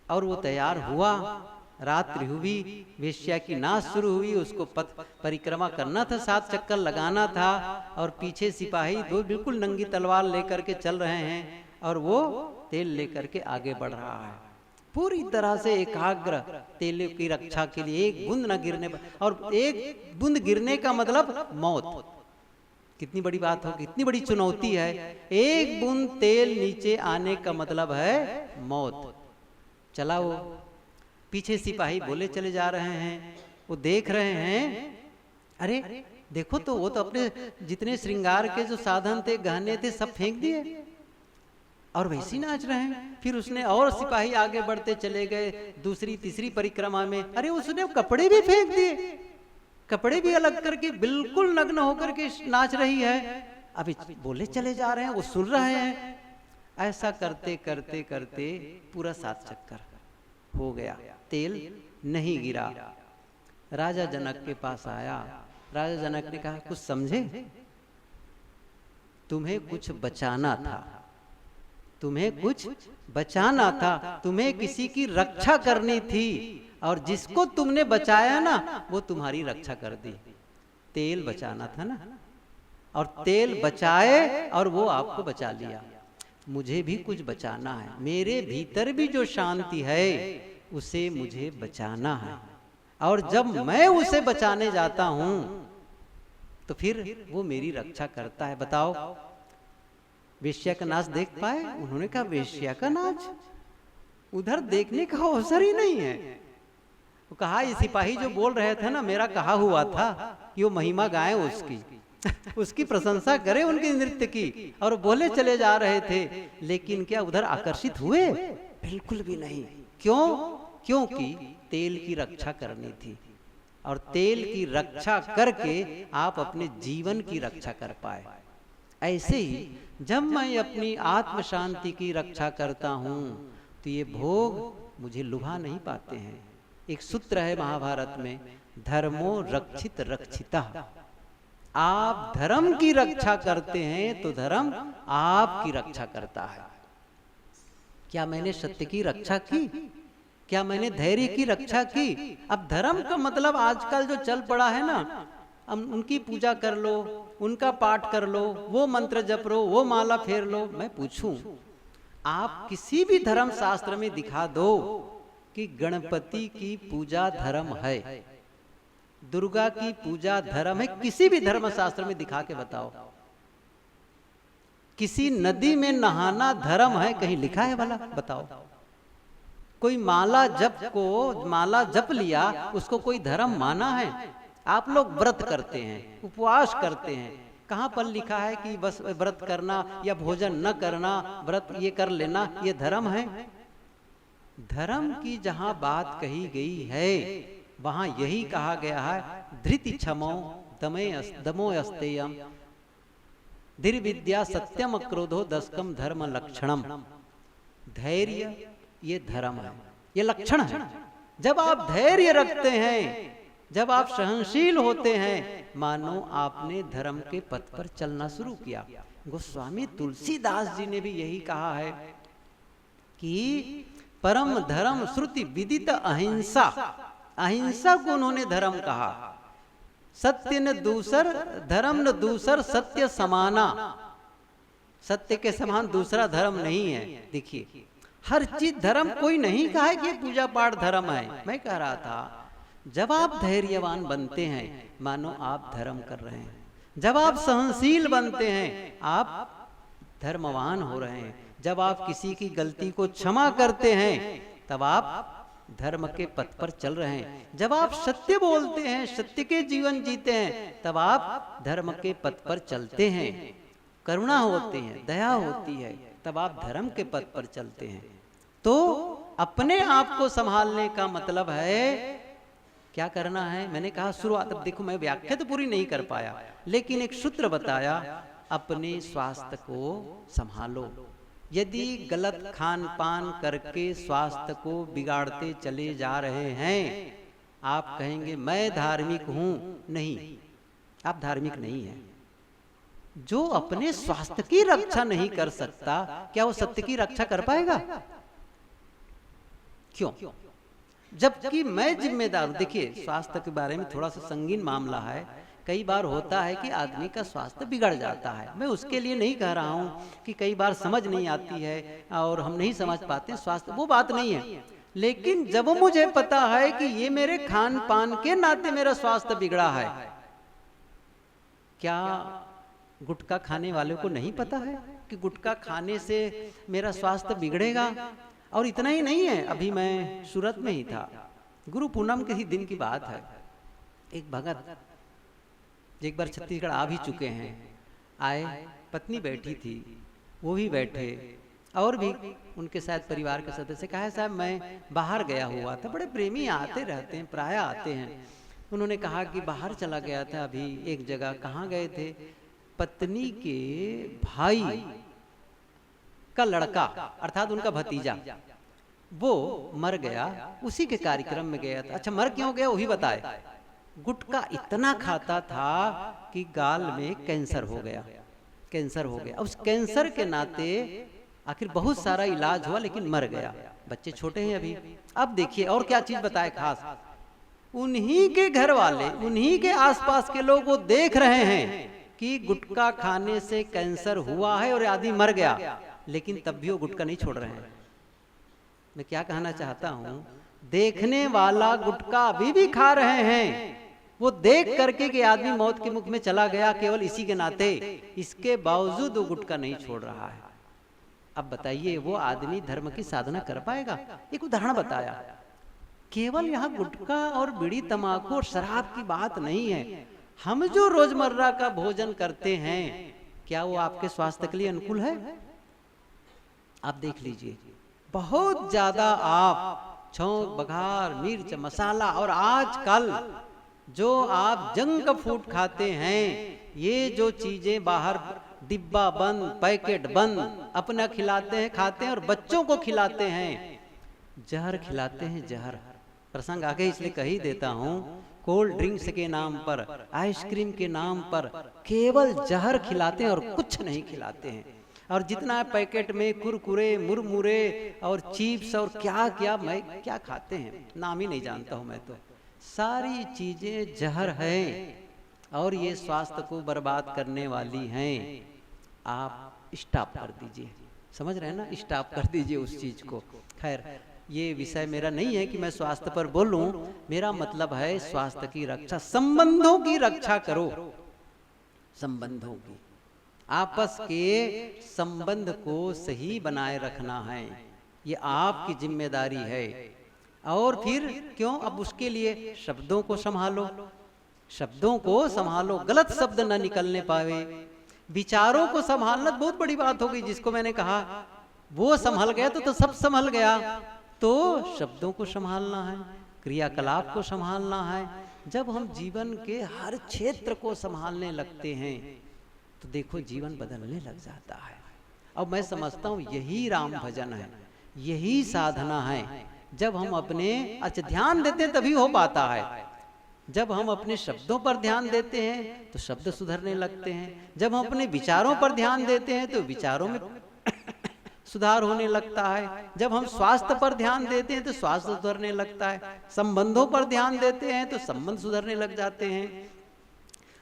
A: और वो तैयार हुआ, रात्रि हुई, वेश्या की नाच शुरू हुई, उसको पथ परिक्रमा करना था, 7 चक्कर लगाना था, और पीछे सिपाही 2 बिल्कुल नंगी तलवार लेकर के चल रहे हैं, और वो तेल लेकर के आगे बढ़ रहा है पूरी तरह से एकाग्र, तेल की रक्षा के लिए, एक बूंद न गिरने, और एक बूंद गिरने का मतलब मौत। कितनी बड़ी बात हो, कितनी बड़ी चुनौती है, एक बूंद तेल नीचे आने का मतलब है मौत। चला वो, पीछे सिपाही बोले चले जा रहे हैं, वो देख रहे हैं, अरे देखो तो वो तो अपने जितने श्रृंगार के जो साधन थे, गहने थे, सब फेंक दिए और वैसी नाच रहे हैं। फिर उसने, और सिपाही आगे बढ़ते चले गए, दूसरी तीसरी परिक्रमा में, अरे उसने कपड़े भी फेंक दिए, कपड़े भी अलग करके बिल्कुल नग्न होकर के नाच रही है। अभी बोले चले जा रहे हैं, वो सुन रहे हैं। ऐसा करते करते करते पूरा 7 चक्कर हो गया, तेल नहीं गिरा। राजा जनक के पास आया, राजा जनक ने कहा कुछ समझे, तुम्हें कुछ बचाना था, तुम्हें कुछ बचाना था, तुम्हें किसी की रक्षा करनी थी, और जिसको तुमने बचाया ना वो तुम्हारी रक्षा कर दी। तेल बचाना था ना, और तेल बचाए और वो आपको बचा लिया। मुझे भी कुछ बचाना है, मेरे भीतर भी जो शांति है उसे मुझे बचाना है, और जब मैं उसे बचाने जाता हूं तो फिर वो मेरी रक्षा करता है। बताओ, वेश्या का नाच देख पाए? उन्होंने कहा वेश्या का नाच, उधर देखने का अवसर ही नहीं है। वो कहा, ये सिपाही जो बोल रहे थे ना, मेरा कहा हुआ था कि वो महिमा गाए उसकी उसकी प्रशंसा करे, उनके नृत्य की, और बोले चले जा रहे थे, लेकिन क्या उधर आकर्षित हुए? बिल्कुल भी नहीं। क्यों? क्योंकि तेल की रक्षा करनी थी, और तेल की रक्षा करके आप अपने जीवन की रक्षा कर पाए। ऐसे ही जब मैं अपनी आत्म शांति की रक्षा करता हूं तो ये भोग मुझे लुभा नहीं पाते हैं। एक सूत्र है महाभारत में, धर्मो रक्षित रक्षिता। आप धर्म की रक्षा करते हैं तो धर्म आपकी रक्षा करता है। क्या मैंने सत्य की रक्षा की? क्या मैंने धैर्य की रक्षा की? अब धर्म का मतलब आजकल जो चल पड़ा है ना, उनकी पूजा कर लो, उनका पाठ कर लो, वो मंत्र जप लो, वो माला फेर लो। मैं पूछूं, आप किसी भी धर्म शास्त्र में दिखा दो कि गणपति की पूजा धर्म है, दुर्गा की पूजा धर्म है, किसी भी धर्म शास्त्र में दिखा के बताओ। किसी नदी में नहाना धर्म है, कहीं लिखा है भला? बताओ। कोई माला जप लिया, उसको कोई धर्म माना है? आप लोग व्रत करते हैं, उपवास करते हैं, कहां पर लिखा है कि बस व्रत करना या भोजन न करना, व्रत ये कर लेना, ये धर्म है? धर्म की जहां बात कही गई है वहां यही कहा गया है, धृति क्षमो दमो अस्तेयम धीर विद्या सत्यम क्रोधो दशकम धर्म लक्षणम। धैर्य ये धर्म है, ये लक्षण है। जब आप धैर्य रखते हैं, जब आप सहनशील होते हैं, मानो आपने धर्म के पथ पर चलना शुरू किया। गोस्वामी तुलसीदास जी ने भी यही कहा है कि परम धर्म श्रुति विदित अहिंसा। अहिंसा को उन्होंने धर्म कहा। सत्य न दूसर धर्म न दूसर सत्य समाना। सत्य के समान दूसरा धर्म नहीं है। देखिए, हर चीज धर्म कोई नहीं कहा है कि पूजा पाठ धर्म है। मैं कह रहा था, जब आप धैर्यवान बनते हैं, मानो आप धर्म कर रहे हैं। जब आप सहनशील बनते हैं आप धर्मवान हो रहे हैं। जब आप किसी की गलती को क्षमा करते हैं तब आप धर्म के पथ पर चल रहे हैं। जब आप सत्य बोलते हैं, सत्य के जीवन जीते हैं, तब आप धर्म के पथ पर चलते हैं। करुणा होती है, दया होती है, तब आप धर्म के पथ पर चलते हैं। तो अपने आप को संभालने का मतलब है क्या करना है। मैंने कहा शुरुआत, अब देखो मैं व्याख्या तो पूरी नहीं कर पाया, लेकिन एक सूत्र बताया, अपने स्वास्थ्य को संभालो। यदि गलत खान पान करके स्वास्थ्य को बिगाड़ते चले जा रहे हैं, आप कहेंगे मैं धार्मिक हूं। नहीं, आप धार्मिक नहीं हैं। जो अपने स्वास्थ्य की रक्षा नहीं कर सकता, क्या वो सत्य की रक्षा कर पाएगा? क्यों? जबकि मैं जिम्मेदार। देखिए, स्वास्थ्य के बारे में थोड़ा सा संगीन मामला है। कई बार होता है कि आदमी का स्वास्थ्य बिगड़ जाता है। मैं उसके लिए नहीं कह रहा हूं कि कई बार समझ नहीं आती है और हम नहीं समझ पाते स्वास्थ्य, वो बात नहीं है। लेकिन जब मुझे पता है कि ये मेरे खान पान के नाते मेरा स्वास्थ्य बिगड़ा है, क्या गुटखा खाने वाले को नहीं पता है कि गुटखा खाने से मेरा स्वास्थ्य बिगड़ेगा? और इतना ही नहीं है, अभी मैं सूरत में ही था, गुरु पूनम के ही दिन की बात है। एक भगत एक बार छत्तीसगढ़ आ भी चुके हैं, आए, पत्नी बैठी थी, वो भी बैठे, और भी उनके साथ परिवार के सदस्य। कहा साहब मैं बाहर गया हुआ था, बड़े प्रेमी आते रहते हैं, प्राय आते हैं। उन्होंने कहा कि बाहर चला गया था अभी एक जगह। कहाँ गए थे? पत्नी के भाई का लड़का अर्थात उनका भतीजा वो मर गया, उसी के कार्यक्रम में गया था। अच्छा, मर क्यों गया वही बताए। गुटखा इतना खाता था कि गाल में कैंसर हो गया, कैंसर हो गया। उस कैंसर के नाते आखिर बहुत सारा इलाज हुआ लेकिन मर गया। बच्चे छोटे हैं अभी। अब देखिए और क्या चीज बताए खास, उन्हीं के घर वाले, उन्हीं के आसपास के लोग वो देख रहे हैं कि गुटखा खाने से कैंसर हुआ है और आदमी मर गया, लेकिन तब भी वो गुटखा नहीं छोड़ रहे हैं। मैं क्या कहना चाहता हूं, देखने वाला गुटखा अभी भी खा रहे हैं, वो देख करके कि आदमी मौत के मुख में चला गया केवल इसी के नाते, इसके बावजूद वो गुटखा नहीं छोड़ रहा है। अब बताइए वो आदमी धर्म की साधना कर पाएगा? एक उदाहरण बताया। केवल यहाँ गुटखा और बीड़ी तंबाकू और शराब की बात नहीं है। हम जो रोजमर्रा का भोजन करते हैं, क्या वो आपके स्वास्थ्य के लिए अनुकूल है? आप देख लीजिए, बहुत ज्यादा आप छौंक, बघार, मिर्च, मसाला और आजकल जो आप जंक फूड खाते हैं, ये जो चीजें बाहर डिब्बा बंद, पैकेट बंद अपना खिलाते हैं, खाते हैं और बच्चों को खिलाते हैं, जहर खिलाते हैं, जहर। प्रसंग आगे इसलिए कह ही देता हूं, कोल्ड ड्रिंक्स के नाम पर, आइसक्रीम के नाम पर केवल जहर खिलाते हैं और कुछ नहीं खिलाते हैं। और जितना पैकेट में कुरकुरे, मुरमुरे और चिप्स और क्या क्या मैं क्या खाते हैं, नाम ही नहीं जानता हूं मैं तो। सारी चीजें जहर है और ये स्वास्थ्य को बर्बाद करने वाली हैं। आप स्टॉप कर दीजिए, समझ रहे हैं ना, स्टॉप कर दीजिए उस चीज को। खैर, ये विषय मेरा नहीं है कि मैं स्वास्थ्य पर बोलूं, मेरा मतलब है स्वास्थ्य की रक्षा, संबंधों की रक्षा करो, संबंधों की, आपस के संबंध को सही बनाए रखना है, ये आपकी जिम्मेदारी है। और फिर क्यों, अब उसके लिए शब्दों को संभालो, शब्दों को संभालो, गलत शब्द न निकलने पावे। विचारों को संभालना बहुत बड़ी बात हो गई, जिसको मैंने कहा वो संभल गया तो सब संभल गया। तो शब्दों को संभालना है, क्रियाकलाप को संभालना है। जब हम जीवन के हर क्षेत्र को संभालने लगते हैं तो देखो जीवन बदलने लग जाता है। अब मैं समझता हूँ यही राम भजन है, यही साधना है। जब हम अपने ध्यान देते हैं तभी हो पाता है। जब हम अपने शब्दों पर ध्यान देते हैं तो शब्द सुधरने लगते हैं। जब हम अपने विचारों पर ध्यान देते हैं तो विचारों में सुधार होने लगता है। जब हम स्वास्थ्य पर ध्यान देते हैं तो स्वास्थ्य सुधरने लगता है। संबंधों पर ध्यान देते हैं तो संबंध सुधरने लग जाते हैं।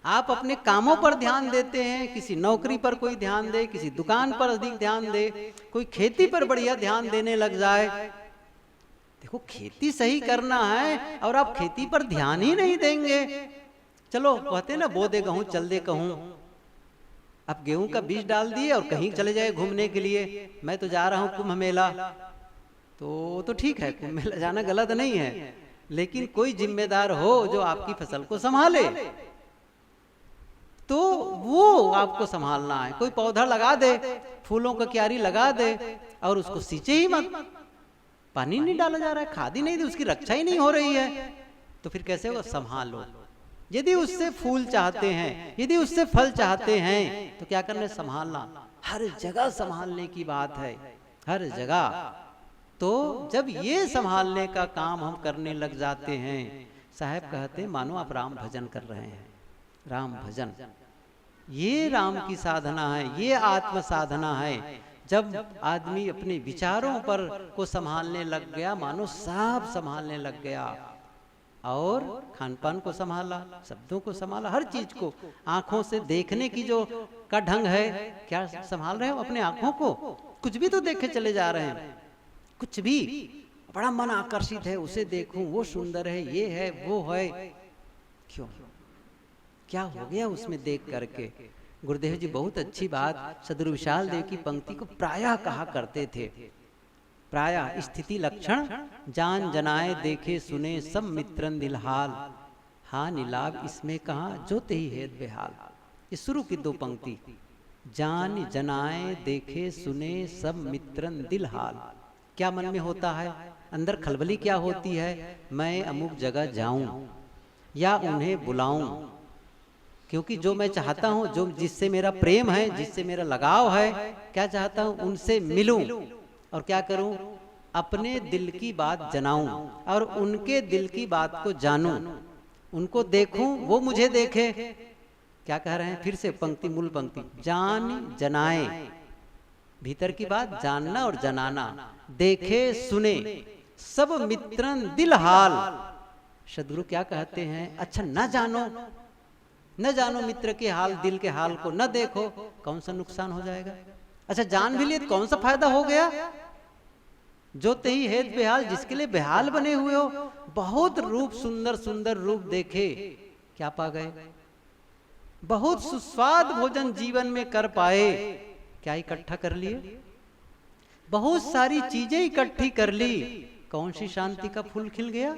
A: आप अपने कामों पर ध्यान देते हैं, किसी नौकरी पर कोई ध्यान दे, किसी दुकान पर अधिक ध्यान दे, कोई खेती पर बढ़िया ध्यान देने लग जाए। देखो खेती सही करना है और आप खेती पर ध्यान ही नहीं देंगे, चलो कहते ना बो दे गहूं चल दे कहूं। अब गेहूं का बीज डाल दिए और कहीं चले जाए घूमने के लिए, मैं तो जा रहा हूं कुंभ मेला, तो ठीक है, कुंभ मेला जाना गलत नहीं है, लेकिन कोई जिम्मेदार हो जो आपकी फसल को संभाले, तो वो आपको संभालना है। कोई पौधा लगा दे, फूलों का क्यारी लगा दे और उसको सींचे ही मत, पानी नहीं डाला जा रहा है, खाद ही नहीं दी, उसकी रक्षा ही नहीं हो रही है, तो फिर कैसे होगा? संभालो। यदि उससे फूल चाहते हैं, यदि उससे फल चाहते हैं, तो क्या करना है? संभालना। हर जगह संभालने की बात है, हर जगह। तो जब ये संभालने का काम हम करने लग जाते हैं, साहब कहते हैं मानो आप राम भजन कर रहे हैं। राम भजन, ये राम की साधना है, ये आत्म साधना है। जब आदमी अपने विचारों पर को संभालने लग गया, मानो सब संभालने लग गया, और खान पान को संभाला, शब्दों को संभाला, हर चीज को, आंखों से देखने की जो का ढंग है, क्या संभाल रहे हो अपने आंखों को? कुछ भी तो देखे चले जा रहे हैं, कुछ भी बड़ा मन आकर्षित है, उसे देखूं, वो सुंदर है, ये है, वो है, क्यों? क्या हो गया उसमें देख करके? गुरुदेव जी बहुत अच्छी बात सदगुरु विशाल देव की पंक्ति को प्रायः कहा करते थे। प्रायः स्थिति लक्षण जान जनाए देखे सुने सब मित्रन दिलहाल, हाँ नीलाभ इसमें कहा जो तेही हेत बेहाल। ये शुरू की दो पंक्ति, जान जनाए देखे सुने सब मित्रन दिलहाल। क्या मन में होता है? अंदर खलबली क्या होती है? मैं अमुक जगह जाऊं या उन्हें बुलाऊं, क्योंकि जो मैं चाहता हूं, जो जिससे मेरा प्रेम है, जिससे मेरा लगाव है, क्या चाहता हूं? उनसे मिलूं और क्या करूं? अपने दिल की बात जनाऊं और उनके दिल की बात को जानूं, उनको देखूं, वो मुझे देखे। क्या कह रहे हैं? फिर से पंक्ति, मूल पंक्ति, जान जनाए, भीतर की बात जानना और जनाना, देखे सुने सब मित्रन दिल हाल। सदगुरु क्या कहते हैं? अच्छा न जानो, न जानो मित्र के हाल, दिल के हाल को न देखो, कौन सा नुकसान हो जाएगा? अच्छा जान भी लिए तो कौन सा फायदा हो गया? जो तेही हेत बेहाल, जिसके लिए बेहाल बने हुए हो, बहुत रूप, सुंदर सुंदर रूप देखे, क्या पा गए? बहुत सुस्वाद भोजन जीवन में कर पाए, क्या इकट्ठा कर लिए? बहुत सारी चीजें इकट्ठी कर ली, कौन सी शांति का फूल खिल गया?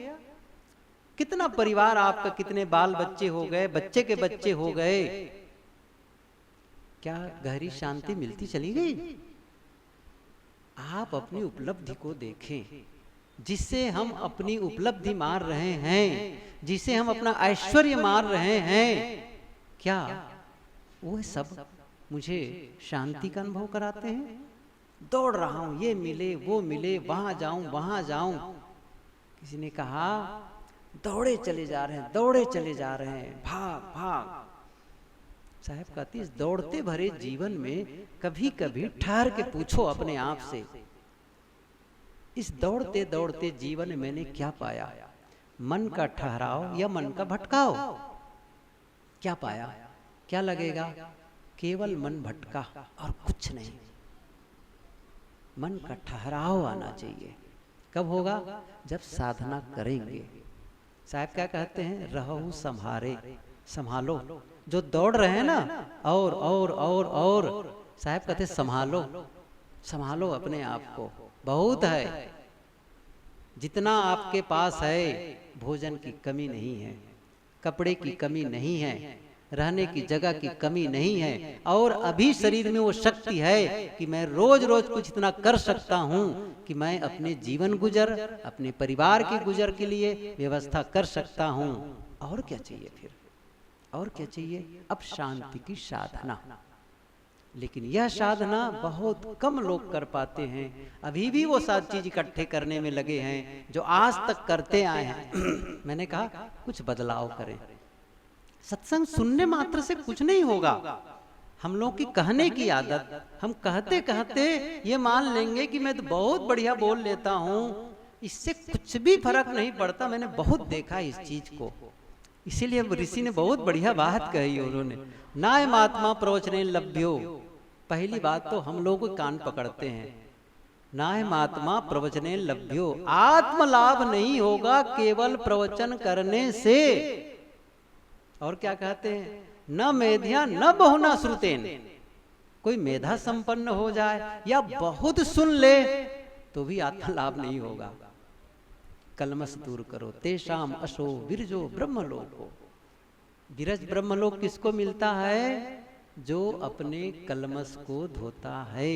A: कितना परिवार आपका, कितने बाल बच्चे हो गए, बच्चे के बच्चे हो गए, क्या गहरी शांति मिलती चली गई? आप अपनी उपलब्धि को देखें, जिससे हम अपनी उपलब्धि मार रहे हैं, जिसे हम अपना ऐश्वर्य मार रहे हैं, क्या वो सब मुझे शांति का अनुभव कराते हैं? दौड़ रहा हूं, ये मिले वो मिले, वहां जाऊं वहां जाऊं। किसी ने कहा दौड़े चले जा रहे हैं, दौड़े चले जा रहे हैं, भाग भाग। साहब कहती इस दौड़ते भरे जीवन में कभी कभी ठहर के पूछो अपने आप से, इस दौड़ते दौड़ते जीवन में मैंने क्या पाया? मन का ठहराव या मन का भटकाव? क्या पाया? क्या लगेगा? केवल मन भटका और कुछ नहीं। मन का ठहराव आना चाहिए। कब होगा? जब साधना करेंगे। साहब क्या कहते हैं? रहो संभारे, संभालो। जो दौड़ रहे हैं ना, और साहब कहते संभालो, संभालो अपने आप को। बहुत है, जितना आपके पास है, भोजन की कमी नहीं है, कपड़े की कमी नहीं है, रहने की जगह की कमी नहीं है, और अभी शरीर में वो शक्ति है कि मैं रोज रोज कुछ इतना कर सकता हूँ कि मैं अपने जीवन गुजर, अपने परिवार की गुजर के लिए व्यवस्था कर सकता हूँ। और क्या चाहिए फिर? और क्या चाहिए? अब शांति की साधना। लेकिन यह साधना बहुत कम लोग कर पाते हैं। अभी भी वो सारी चीज इकट्ठे करने में लगे हैं जो आज तक करते आए हैं। मैंने कहा कुछ बदलाव करें। सत्संग सुनने मात्र से कुछ नहीं होगा। हम लोग की कहने की आदत, हम कहते कहते ये मान लेंगे कि मैं तो बहुत बढ़िया बोल लेता हूँ, इससे कुछ भी फर्क नहीं पड़ता। मैंने बहुत देखा इस चीज को। इसीलिए ऋषि ने बहुत बढ़िया बात कही उन्होंने, नाय महात्मा प्रवचने लभ्यो। पहली बात तो हम लोग कान पकड़ते हैं, नाय महात्मा प्रवचने लभ्यो। आत्म लाभ नहीं होगा केवल प्रवचन करने से। और क्या कहते हैं, न मेध्या न बहुना श्रुतेन, कोई मेधा संपन्न हो जाए या बहुत सुन ले तो भी आत्मा लाभ नहीं होगा। कलमस दूर करो, तेषाम अशो विरजो ब्रह्मलोको। विरज ब्रह्मलोक किसको मिलता है? जो अपने कलमस को धोता है।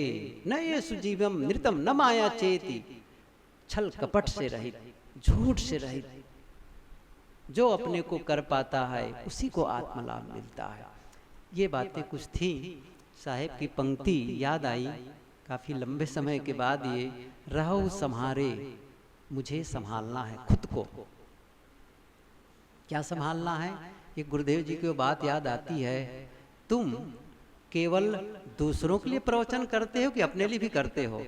A: न ये सुजीवम नृतम न माया चेती, छल कपट से रहित, झूठ से रहित, जो अपने को कर पाता है उसी को आत्मलाभ मिलता है। ये बातें कुछ थी, साहेब की पंक्ति याद आई काफी लंबे समय के बाद। ये रहो संहारे, मुझे संभालना है खुद को। क्या संभालना है? ये गुरुदेव जी की बात याद आती है, तुम केवल दूसरों के लिए प्रवचन करते हो कि अपने लिए भी करते हो?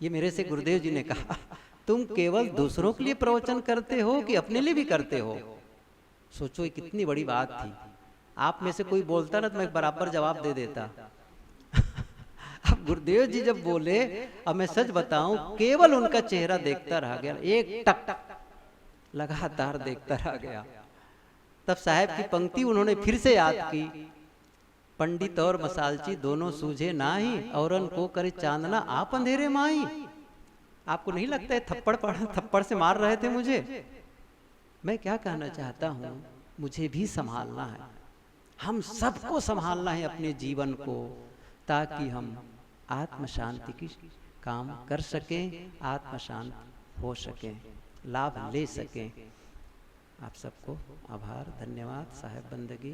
A: ये मेरे से गुरुदेव जी ने कहा, तुम केवल दूसरों के लिए प्रवचन करते हो कि अपने लिए भी करते हो? सोचो ये कितनी बड़ी बात थी। आप में से कोई बोलता ना तो मैं बराबर जवाब दे देता। अब गुरुदेव जी जब बोले, अब मैं सच बताऊं, केवल उनका चेहरा देखता रह गया, एक टक लगातार देखता रह गया। तब साहब की पंक्ति उन्होंने फिर से याद की, पंडित और मसालची दोनों सूझे नाही, औरन को करे चांदना आप अंधेरे माई। आपको नहीं लगता है थप्पड़ से मार रहे थे मुझे? मैं क्या कहना चाहता हूँ, मुझे भी संभालना है, हम सबको संभालना है अपने जीवन को, ताकि हम आत्म शांति की काम कर सकें, आत्म शांत हो सकें, लाभ ले सकें। आप सबको आभार, धन्यवाद। साहेब बंदगी।